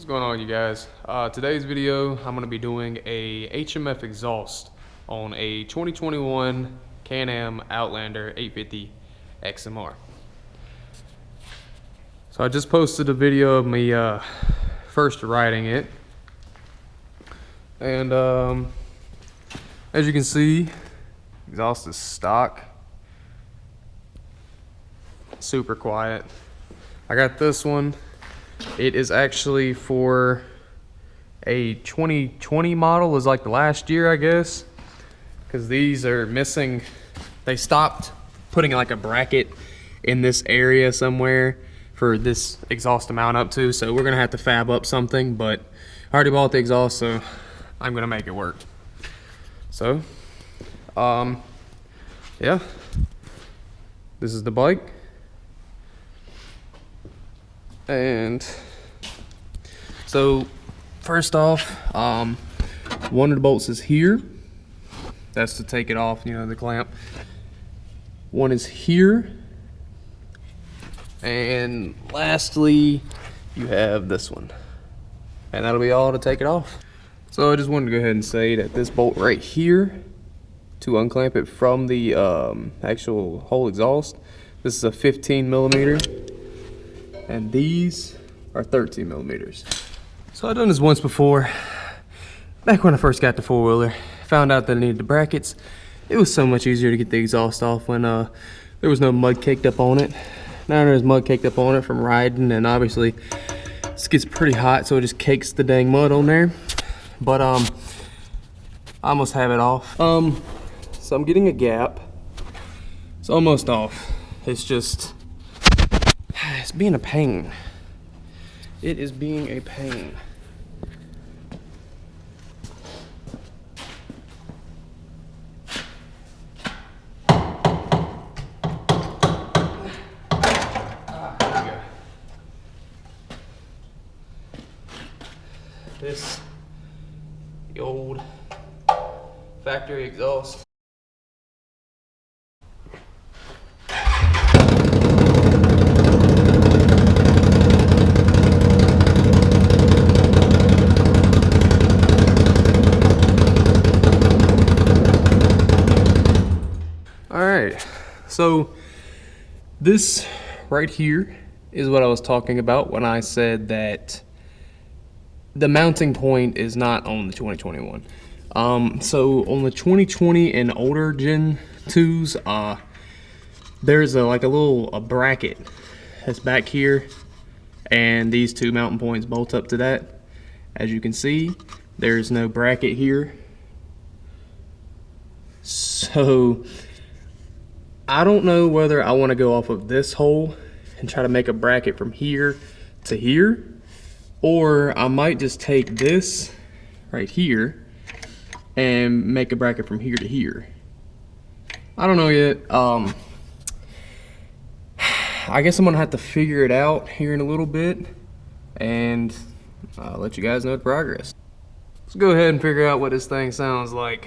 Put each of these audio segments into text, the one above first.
What's going on, you guys? Today's video, I'm going to be doing a HMF exhaust on a 2021 Can-Am Outlander 850 XMR. So I just posted a video of me first riding it, and as you can see, exhaust is stock, super quiet. I got this one. It is actually for a 2020 model, is like the last year, I guess, because these are missing. They stopped putting like a bracket in this area somewhere for this exhaust to mount up to, so we're gonna have to fab up something, but I already bought the exhaust, so I'm gonna make it work. So yeah, this is the bike. And so first off, one of the bolts is here. That's to take it off, you know, the clamp. One is here. And lastly, you have this one. And that'll be all to take it off. So I just wanted to go ahead and say that this bolt right here, to unclamp it from the actual whole exhaust, this is a 15 millimeter. And these are 13 millimeters. So I've done this once before. Back when I first got the four-wheeler, found out that I needed the brackets. It was so much easier to get the exhaust off when there was no mud caked up on it. Now there's mud caked up on it from riding, and obviously this gets pretty hot, so it just cakes the dang mud on there. But I almost have it off. So I'm getting a gap. It's almost off. It's being a pain. It is being a pain. There we go. This, the old factory exhaust. So this right here is what I was talking about when I said that the mounting point is not on the 2021. So on the 2020 and older Gen 2s, there's like a little bracket that's back here, and these two mounting points bolt up to that. As you can see, there's no bracket here. So I don't know whether I want to go off of this hole and try to make a bracket from here to here, or I might just take this right here and make a bracket from here to here. I don't know yet. I guess I'm gonna have to figure it out here in a little bit, and I'll let you guys know the progress. Let's go ahead and figure out what this thing sounds like.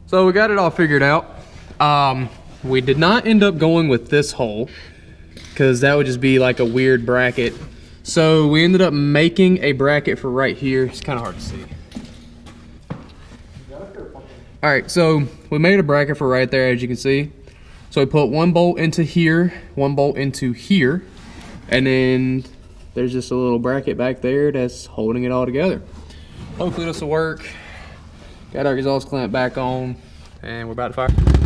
So we got it all figured out. We did not end up going with this hole because that would just be like a weird bracket. So we ended up making a bracket for right here. It's kind of hard to see. All right, so we made a bracket for right there, as you can see. So we put one bolt into here, one bolt into here, and then there's just a little bracket back there that's holding it all together. Hopefully this will work. Got our exhaust clamp back on, and we're about to fire.